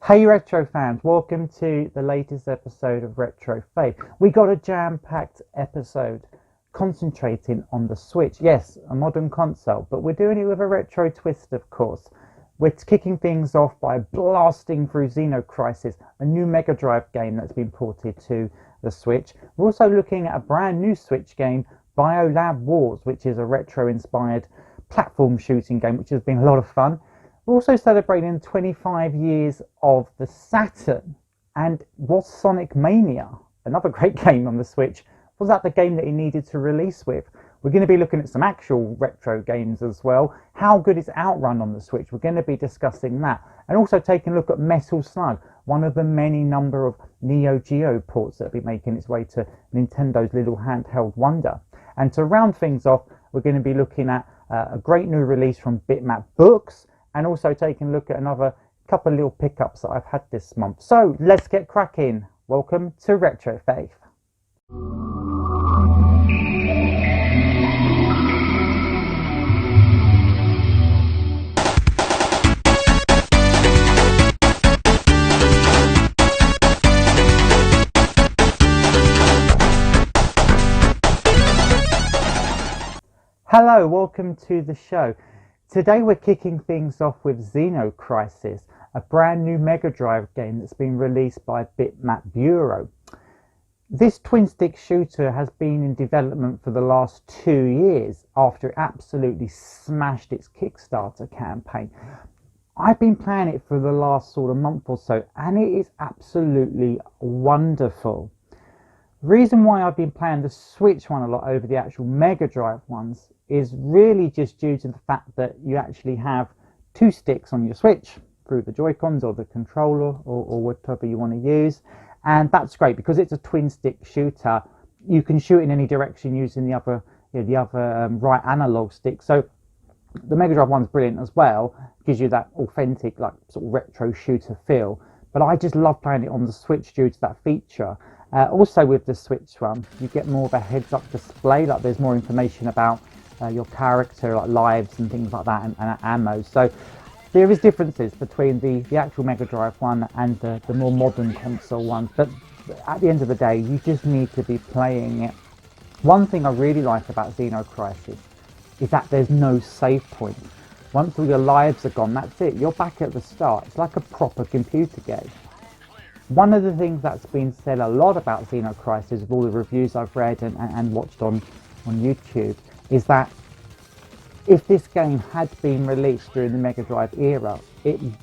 Hey Retro fans, welcome to the latest episode of Retro Faith. We got a jam-packed episode concentrating on the Switch. Yes, a modern console, but we're doing it with a retro twist, of course. We're kicking things off by blasting through Xeno Crisis, a new Mega Drive game that's been ported to the Switch. We're also looking at a brand new Switch game, Biolab Wars, which is a retro-inspired platform shooting game, which has been a lot of fun. We're also celebrating 25 years of the Saturn, and was Sonic Mania, another great game on the Switch, was that the game that it needed to release with? We're going to be looking at some actual retro games as well. How good is Outrun on the Switch? We're going to be discussing that, and also taking a look at Metal Slug, one of the many number of Neo Geo ports that will be making its way to Nintendo's little handheld wonder. And to round things off, we're going to be looking at a great new release from Bitmap Books, and also taking a look at another couple of little pickups that I've had this month. So let's get cracking. Welcome to Retro Faith. Hello, welcome to the show. Today we're kicking things off with Xeno Crisis, a brand new Mega Drive game that's been released by Bitmap Bureau. This twin-stick shooter has been in development for the last 2 years after it absolutely smashed its Kickstarter campaign. I've been playing it for the last sort of month or so, and it is absolutely wonderful. The reason why I've been playing the Switch one a lot over the actual Mega Drive ones is really just due to the fact that you actually have 2 sticks on your Switch through the Joy-Cons or the controller or whatever you want to use, and that's great because it's a twin stick shooter. You can shoot in any direction using the other right analog stick. So the Mega Drive one's brilliant as well, gives you that authentic like sort of retro shooter feel, but I just love playing it on the Switch due to that feature. Also with the Switch one, you get more of a heads-up display, like there's more information about your character, like lives and things like that, and ammo. So there is differences between the actual Mega Drive one and the more modern console ones, but at the end of the day, you just need to be playing it. One thing I really like about Xeno Crisis is that there's no save point. Once all your lives are gone, that's it. You're back at the start. It's like a proper computer game. One of the things that's been said a lot about Xeno Crisis, with all the reviews I've read and watched on YouTube, is that if this game had been released during the Mega Drive era,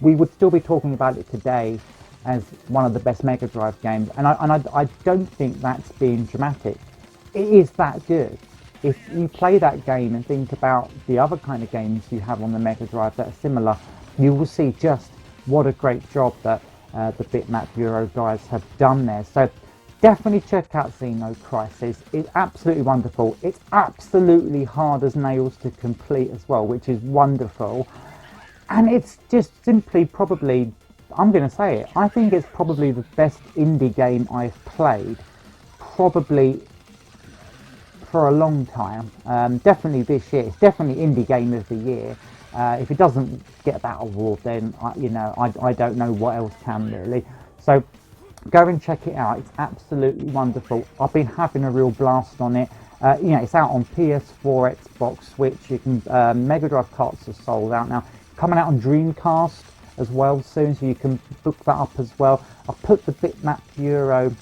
we would still be talking about it today as one of the best Mega Drive games. And I don't think that's being dramatic. It is that good. If you play that game and think about the other kind of games you have on the Mega Drive that are similar, you will see just what a great job that the Bitmap Bureau guys have done there. So definitely check out Xeno Crisis. It's absolutely wonderful. It's absolutely hard as nails to complete as well, which is wonderful. And it's just simply probably, I'm going to say it, I think it's probably the best indie game I've played, probably for a long time. Definitely this year. It's definitely Indie Game of the Year. If it doesn't get that award, then I don't know what else can really. So go and check it out. It's absolutely wonderful. I've been having a real blast on it. It's out on PS4, Xbox, Switch. You can Mega Drive carts are sold out now. Coming out on Dreamcast as well soon, so you can book that up as well. I've put the Bitmap Bureau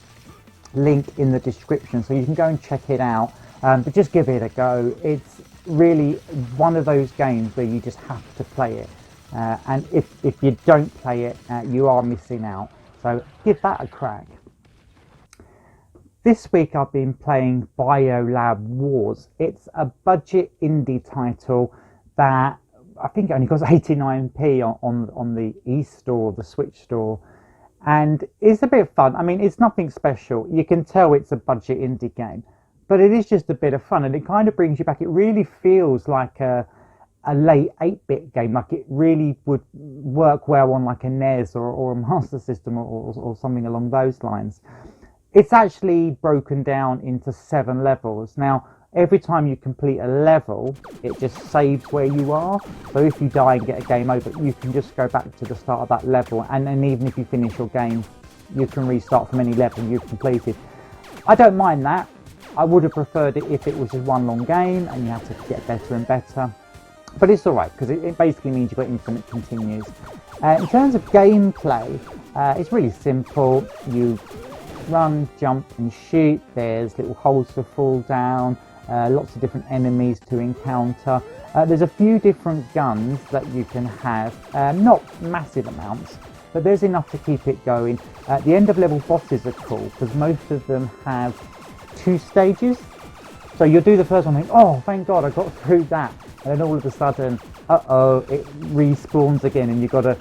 link in the description, so you can go and check it out. But just give it a go. It's really one of those games where you just have to play it, and if you don't play it, you are missing out. So give that a crack. This week I've been playing Biolab Wars. It's a budget indie title that I think only costs 89p on the eStore, the Switch store, and it's a bit of fun. I mean, it's nothing special. You can tell it's a budget indie game, but it is just a bit of fun, and it kind of brings you back. It really feels like a late 8-bit game, like it really would work well on like a NES or a Master System or something along those lines. It's actually broken down into 7 levels. Now, every time you complete a level, it just saves where you are. So if you die and get a game over, you can just go back to the start of that level, and then even if you finish your game, you can restart from any level you've completed. I don't mind that. I would have preferred it if it was just one long game and you had to get better and better. But it's alright, because it basically means you've got infinite continues. In terms of gameplay, it's really simple. You run, jump and shoot. There's little holes to fall down, lots of different enemies to encounter. There's a few different guns that you can have, not massive amounts, but there's enough to keep it going. At the end of level bosses are cool, because most of them have 2 stages. So you'll do the first one and think, oh thank god I got through that, and then all of a sudden, it respawns again, and you've got to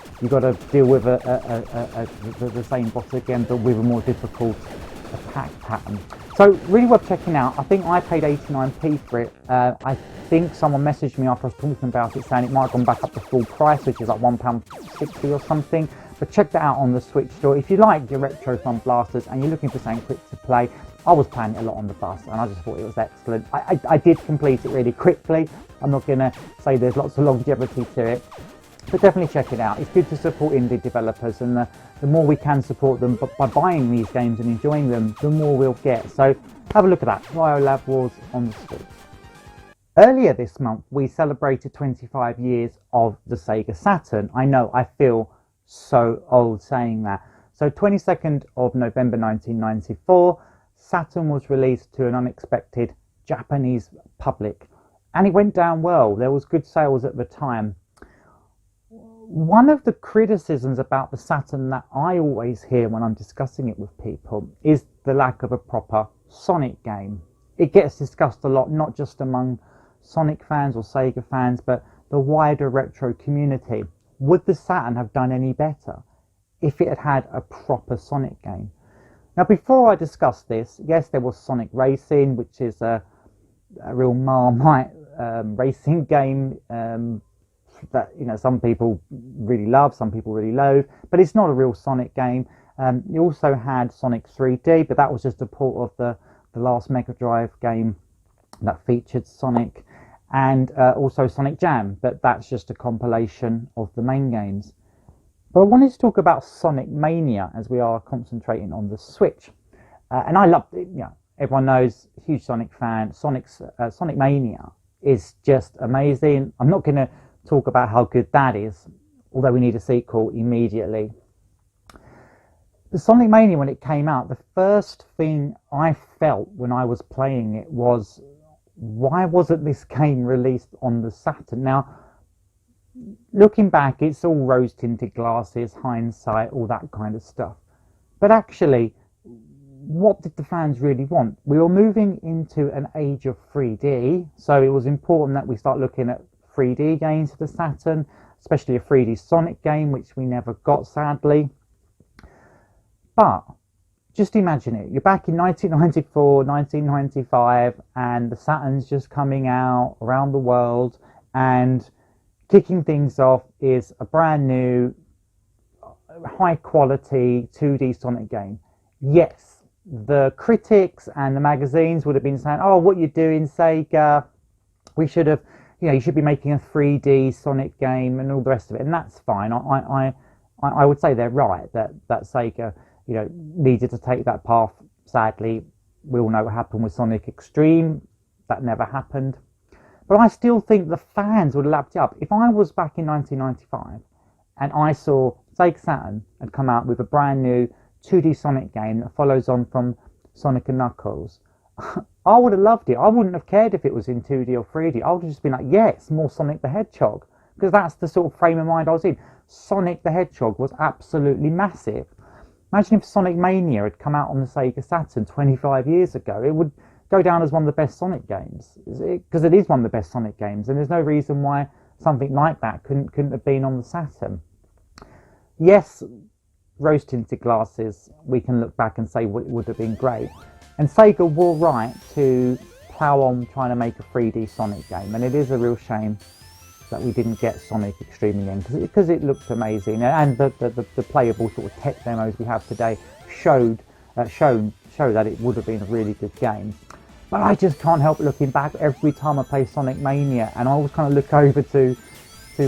deal with the same boss again, but with a more difficult attack pattern. So really worth checking out. I think I paid 89p for it. I think someone messaged me after I was talking about it saying it might have gone back up to full price, which is like £1.60 or something. But check that out on the Switch store. If you like your retro fun blasters and you're looking for something quick to play, I was playing it a lot on the bus and I just thought it was excellent. I did complete it really quickly. I'm not going to say there's lots of longevity to it, but definitely check it out. It's good to support indie developers, and the more we can support them by buying these games and enjoying them, the more we'll get. So have a look at that, Biolab Wars on the Switch. Earlier this month, we celebrated 25 years of the Sega Saturn. I know, I feel so old saying that. So 22nd of November 1994, Saturn was released to an unexpected Japanese public, and it went down well. There was good sales at the time. One of the criticisms about the Saturn that I always hear when I'm discussing it with people is the lack of a proper Sonic game. It gets discussed a lot, not just among Sonic fans or Sega fans, but the wider retro community. Would the Saturn have done any better if it had had a proper Sonic game? Now, before I discuss this, yes, there was Sonic Racing, which is a real Marmite racing game that, you know, some people really love, some people really loathe, but it's not a real Sonic game. You also had Sonic 3D, but that was just a port of the last Mega Drive game that featured Sonic, and also Sonic Jam, but that's just a compilation of the main games. But I wanted to talk about Sonic Mania, as we are concentrating on the Switch. And I loved it. You know, everyone knows, huge Sonic fan. Sonic Mania is just amazing. I'm not going to talk about how good that is, although we need a sequel immediately. The Sonic Mania, when it came out, the first thing I felt when I was playing it was, why wasn't this game released on the Saturn? Now, looking back, it's all rose-tinted glasses, hindsight, all that kind of stuff. But actually, what did the fans really want? We were moving into an age of 3D, so it was important that we start looking at 3D games for the Saturn, especially a 3D Sonic game, which we never got, sadly. But just imagine it. You're back in 1994, 1995, and the Saturn's just coming out around the world, and kicking things off is a brand new, high quality 2D Sonic game. Yes, the critics and the magazines would have been saying, oh, what you're doing, Sega, we should have, you know, you should be making a 3D Sonic game and all the rest of it, and that's fine. I would say they're right, that Sega, you know, needed to take that path. Sadly, we all know what happened with Sonic Extreme. That never happened. But I still think the fans would have lapped it up. If I was back in 1995 and I saw Sega Saturn had come out with a brand new 2D Sonic game that follows on from Sonic and Knuckles, I would have loved it. I wouldn't have cared if it was in 2D or 3D. I would have just been like, yes, more Sonic the Hedgehog, because that's the sort of frame of mind I was in. Sonic the Hedgehog was absolutely massive. Imagine if Sonic Mania had come out on the Sega Saturn 25 years ago. It would go down as one of the best Sonic games, because it is one of the best Sonic games, and there's no reason why something like that couldn't have been on the Saturn. Yes, rose-tinted glasses, we can look back and say it would have been great, and Sega were right to plough on trying to make a 3D Sonic game, and it is a real shame that we didn't get Sonic Extreme again, because it looked amazing, and the playable sort of tech demos we have today show that it would have been a really good game. But I just can't help looking back every time I play Sonic Mania, and I always kind of look over to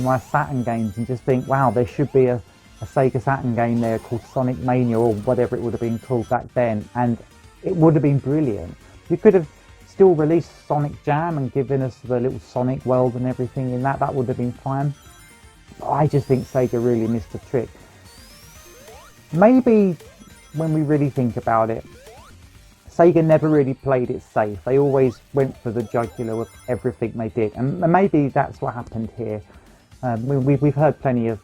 my Saturn games and just think, wow, there should be a Sega Saturn game there called Sonic Mania, or whatever it would have been called back then, and it would have been brilliant. You could have still released Sonic Jam and given us the little Sonic world and everything in that. That would have been fine. But I just think Sega really missed a trick. Maybe when we really think about it, Sega never really played it safe. They always went for the jugular with everything they did, and maybe that's what happened here. We've heard plenty of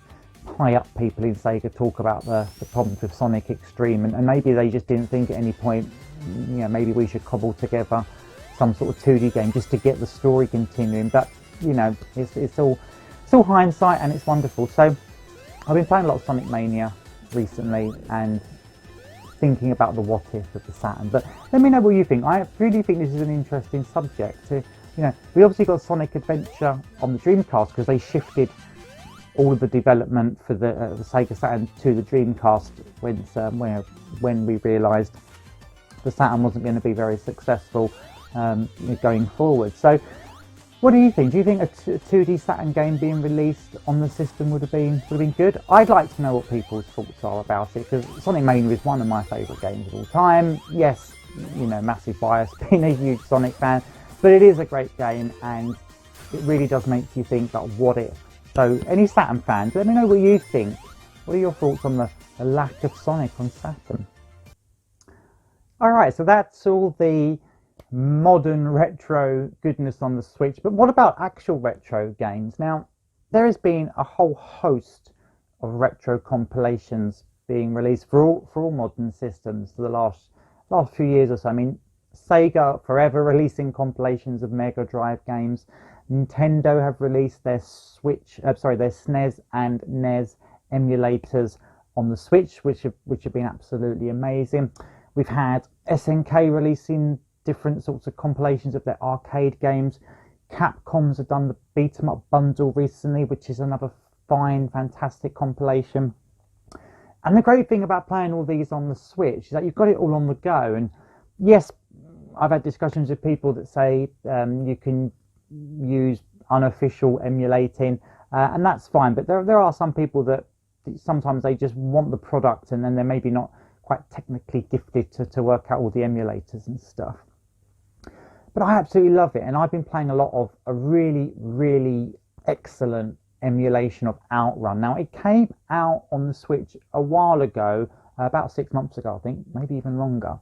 high-up people in Sega talk about the problems with Sonic Extreme, and maybe they just didn't think at any point, you know, maybe we should cobble together some sort of 2D game just to get the story continuing. But you know, it's all hindsight, and it's wonderful. So I've been playing a lot of Sonic Mania recently and thinking about the what if of the Saturn. But let me know what you think. I really think this is an interesting subject. You know, we obviously got Sonic Adventure on the Dreamcast because they shifted all of the development for the Sega Saturn to the Dreamcast when we realised the Saturn wasn't going to be very successful going forward. So what do you think? Do you think a 2D Saturn game being released on the system would have been good? I'd like to know what people's thoughts are about it, because Sonic Mania is one of my favourite games of all time. Yes, you know, massive bias, being a huge Sonic fan, but it is a great game, and it really does make you think about what if. So any Saturn fans, let me know what you think. What are your thoughts on the lack of Sonic on Saturn? Alright, so that's all the modern retro goodness on the Switch, but what about actual retro games? Now, there has been a whole host of retro compilations being released for all modern systems for the last few years or so. I mean, Sega forever releasing compilations of Mega Drive games. Nintendo have released their their SNES and NES emulators on the Switch, which have been absolutely amazing. We've had SNK releasing different sorts of compilations of their arcade games. Capcom's have done the Beat 'em Up bundle recently, which is another fine, fantastic compilation. And the great thing about playing all these on the Switch is that you've got it all on the go. And yes, I've had discussions with people that say you can use unofficial emulating, and that's fine. But there are some people that sometimes they just want the product, and then they're maybe not quite technically gifted to work out all the emulators and stuff. But I absolutely love it, and I've been playing a lot of a really, really excellent emulation of Outrun. Now, it came out on the Switch a while ago, about 6 months ago, I think, maybe even longer.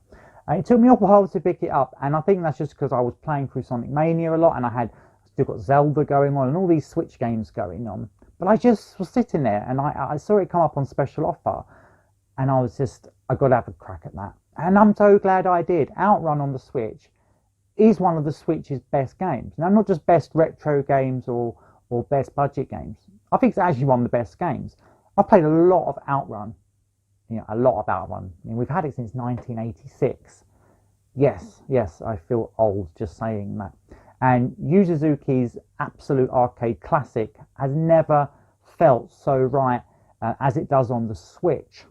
It took me a while to pick it up, and I think that's just because I was playing through Sonic Mania a lot, and I had still got Zelda going on and all these Switch games going on. But I just was sitting there, and I saw it come up on special offer, and I got to have a crack at that. And I'm so glad I did. Outrun on the Switch is one of the Switch's best games. Now, not just best retro games or best budget games. I think it's actually one of the best games. I've played a lot of Outrun. You know, a lot of Outrun. I mean, we've had it since 1986. Yes, I feel old just saying that. And Yu Suzuki's absolute arcade classic has never felt so right as it does on the Switch.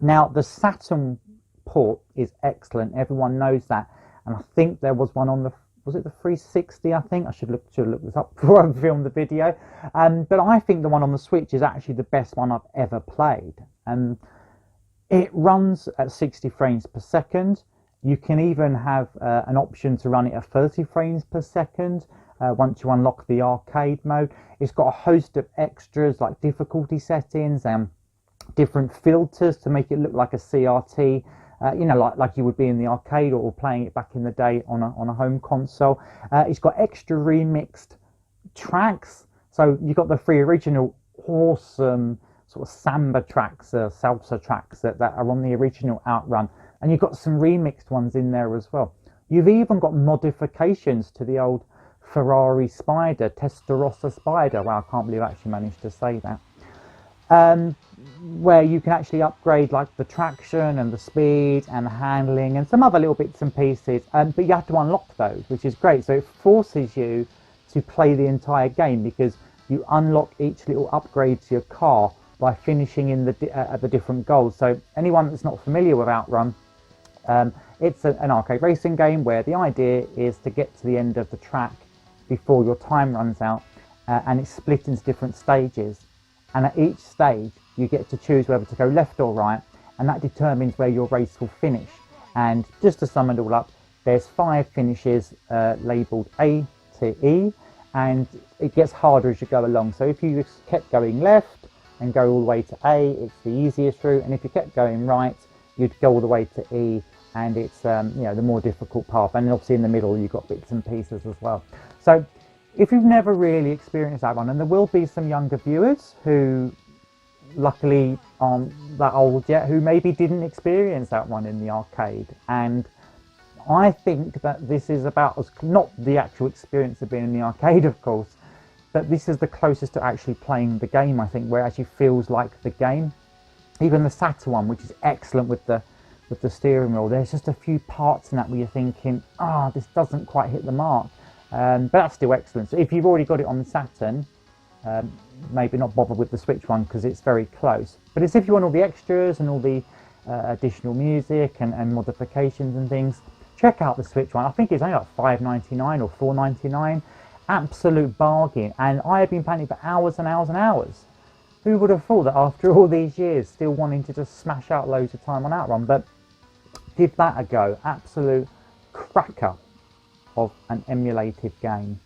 Now, the Saturn port is excellent. Everyone knows that. And I think there was one on was it the 360? I think I should look this up before I film the video. But I think the one on the Switch is actually the best one I've ever played. It runs at 60 frames per second. You can even have an option to run it at 30 frames per second once you unlock the arcade mode. It's got a host of extras like difficulty settings and different filters to make it look like a CRT. You know, like you would be in the arcade or playing it back in the day on a home console. It's got extra remixed tracks. So you've got the 3 original awesome sort of samba tracks, salsa tracks that are on the original Outrun. And you've got some remixed ones in there as well. You've even got modifications to the old Ferrari Spider, Testarossa Spider. Wow, I can't believe I actually managed to say that. Where you can actually upgrade like the traction and the speed and the handling and some other little bits and pieces, but you have to unlock those, which is great. So it forces you to play the entire game because you unlock each little upgrade to your car by finishing in the different goals. So anyone that's not familiar with Outrun, It's an arcade racing game where the idea is to get to the end of the track before your time runs out, and it's split into different stages, and at each stage you get to choose whether to go left or right, and that determines where your race will finish. And just to sum it all up, there's 5 finishes labelled A to E, and it gets harder as you go along. So if you just kept going left and go all the way to A, it's the easiest route, and if you kept going right, you'd go all the way to E, and it's the more difficult path. And obviously in the middle you've got bits and pieces as well. So if you've never really experienced that one, and there will be some younger viewers who luckily aren't that old yet, who maybe didn't experience that one in the arcade, and I think that this is about as, not the actual experience of being in the arcade of course, but this is the closest to actually playing the game, I think, where it actually feels like the game. Even the Saturn one, which is excellent with the steering wheel, there's just a few parts in that where you're thinking, this doesn't quite hit the mark, but that's still excellent. So if you've already got it on the Saturn, maybe not bother with the Switch one because it's very close. But it's if you want all the extras and all the additional music and modifications and things, check out the Switch one. I think it's only like $5.99 or $4.99. Absolute bargain, and I have been playing it for hours and hours and hours. Who would have thought that after all these years still wanting to just smash out loads of time on Outrun? But give that a go. Absolute cracker of an emulated game.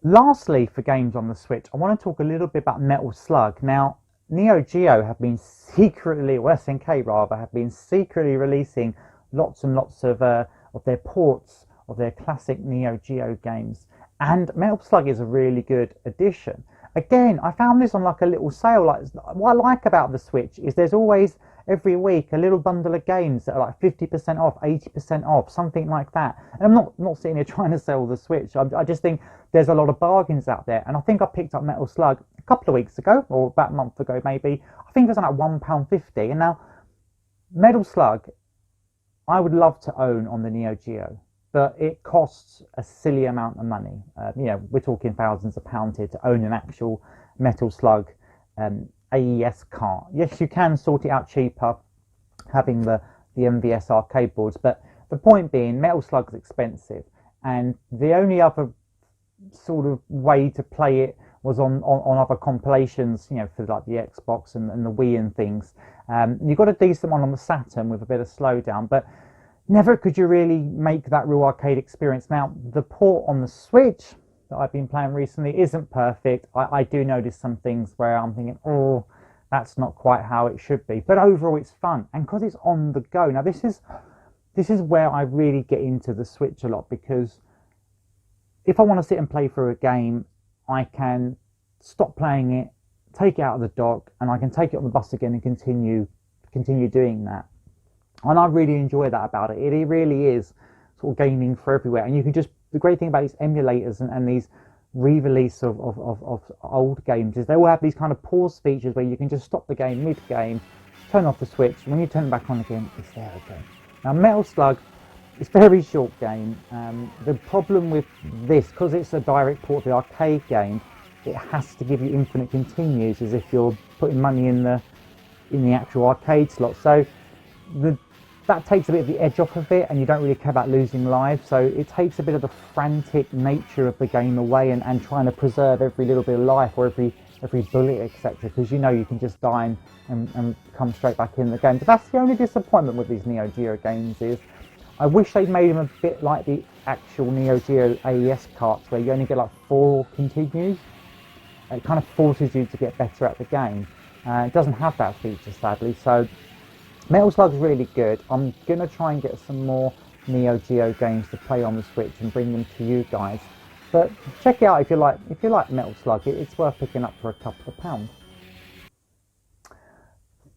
Lastly, for games on the Switch, I want to talk a little bit about Metal Slug. Now, Neo Geo have been secretly, or SNK rather, have been secretly releasing lots and lots of their ports of their classic Neo Geo games, and Metal Slug is a really good addition. Again, I found this on like a little sale. Like, what I like about the Switch is there's always every week a little bundle of games that are like 50% off, 80% off, something like that. And I'm not sitting here trying to sell the Switch. I just think there's a lot of bargains out there. And I think I picked up Metal Slug a couple of weeks ago, or about a month ago maybe. I think it was like £1.50. And now Metal Slug, I would love to own on the Neo Geo, but it costs a silly amount of money. We're talking thousands of pounds here to own an actual Metal Slug AES cart. Yes, you can sort it out cheaper having the MVS arcade boards, but the point being, Metal Slug is expensive, and the only other sort of way to play it was on other compilations, for like the Xbox and the Wii and things. You got a decent one on the Saturn with a bit of slowdown, but never could you really make that real arcade experience. Now, the port on the Switch that I've been playing recently isn't perfect. I do notice some things where I'm thinking, that's not quite how it should be. But overall, it's fun, and because it's on the go. Now, this is where I really get into the Switch a lot, because if I want to sit and play through a game, I can stop playing it, take it out of the dock, and I can take it on the bus again and continue doing that. And I really enjoy that about it. It really is sort of gaming for everywhere. And you can just, the great thing about these emulators and these re-release of old games is they all have these kind of pause features where you can just stop the game mid-game, turn off the Switch, and when you turn it back on again, it's there again. Now, Metal Slug, it's a very short game. The problem with this, because it's a direct port of the arcade game, it has to give you infinite continues as if you're putting money in the actual arcade slot. So that takes a bit of the edge off of it, and you don't really care about losing lives. So it takes a bit of the frantic nature of the game away, and trying to preserve every little bit of life or every bullet, etc. Because you can just die and come straight back in the game. But that's the only disappointment with these Neo Geo games is I wish they'd made them a bit like the actual Neo Geo AES carts, where you only get like 4 continues. It kind of forces you to get better at the game. It doesn't have that feature, sadly. So Metal Slug's really good. I'm going to try and get some more Neo Geo games to play on the Switch and bring them to you guys. But check it out if you like Metal Slug. It's worth picking up for a couple of pounds.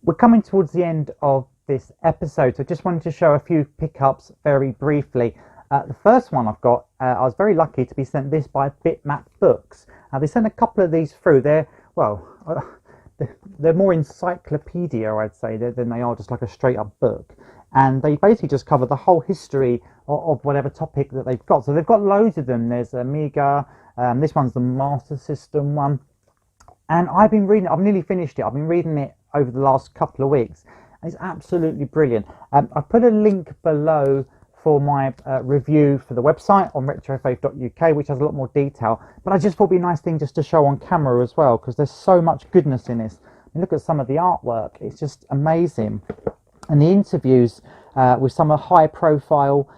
We're coming towards the end of this episode, so I just wanted to show a few pickups very briefly. The first one I've got, I was very lucky to be sent this by Bitmap Books. They sent a couple of these through. They're more encyclopedia, I'd say, than they are just like a straight up book. And they basically just cover the whole history of whatever topic that they've got. So they've got loads of them. There's Amiga, this one's the Master System one. And I've been reading it, I've nearly finished it. I've been reading it over the last couple of weeks. and it's absolutely brilliant. I've put a link below for my review for the website on retrofaith.uk, which has a lot more detail, but I just thought it'd be a nice thing just to show on camera as well, because there's so much goodness in this. Look at some of the artwork, it's just amazing. And the interviews with some of the high profile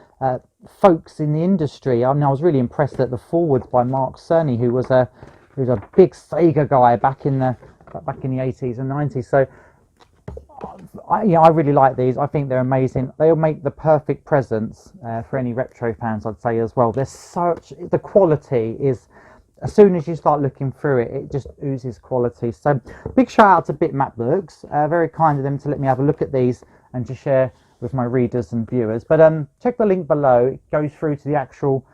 folks in the industry. I mean, I was really impressed at the forwards by Mark Cerny, who was a big Sega guy back in the 80s and 90s. So I really like these. I think they're amazing. They'll make the perfect presents for any retro fans, I'd say, as well. The quality is, as soon as you start looking through it, it just oozes quality. So big shout out to Bitmap Books. Very kind of them to let me have a look at these and to share with my readers and viewers. But check the link below. It goes through to the actual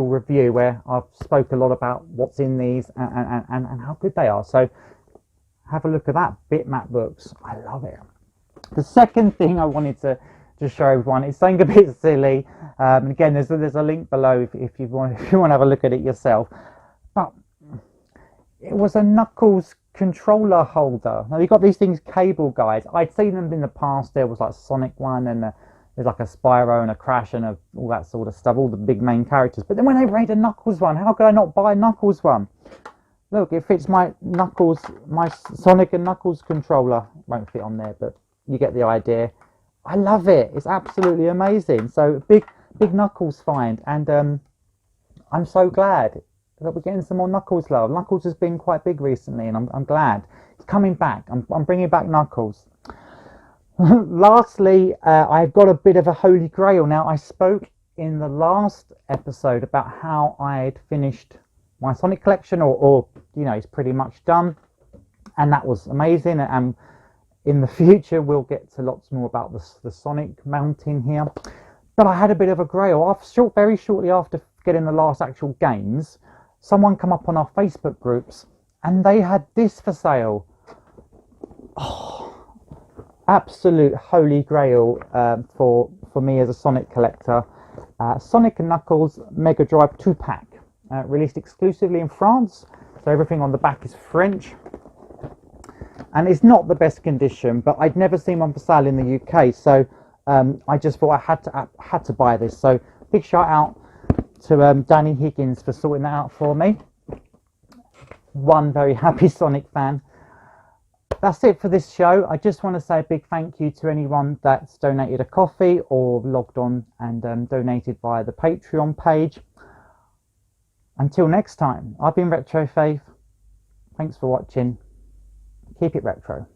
review, where I've spoke a lot about what's in these and how good they are. So have a look at that. Bitmap Books, I love it. The second thing I wanted to show everyone is something a bit silly. And again, there's a link below if you want to have a look at it yourself. But it was a Knuckles controller holder. Now you've got these things cable guys. I'd seen them in the past. There was like Sonic one, and there's like a Spyro and a Crash and all that sort of stuff, all the big main characters. But then when they made a Knuckles one, how could I not buy a Knuckles one? Look, it fits my Sonic and Knuckles controller. Won't fit on there, but you get the idea. I love it. It's absolutely amazing. So big Knuckles find, and I'm so glad that we're getting some more Knuckles love. Knuckles has been quite big recently, and I'm glad he's coming back. I'm bringing back Knuckles. Lastly, I've got a bit of a holy grail. Now, I spoke in the last episode about how I'd finished my Sonic collection, or it's pretty much done, and that was amazing. And in the future, we'll get to lots more about the Sonic mountain here. But I had a bit of a grail. Very shortly after getting the last actual games, someone come up on our Facebook groups, and they had this for sale. Oh, absolute holy grail for me as a Sonic collector. Sonic and Knuckles Mega Drive 2-pack, released exclusively in France. So everything on the back is French. And it's not the best condition, but I'd never seen one for sale in the UK. So I just thought I had to buy this. So big shout out to Danny Higgins for sorting that out for me. One very happy Sonic fan. That's it for this show. I just want to say a big thank you to anyone that's donated a coffee or logged on and donated via the Patreon page. Until next time, I've been Retro Faith. Thanks for watching. Keep it retro.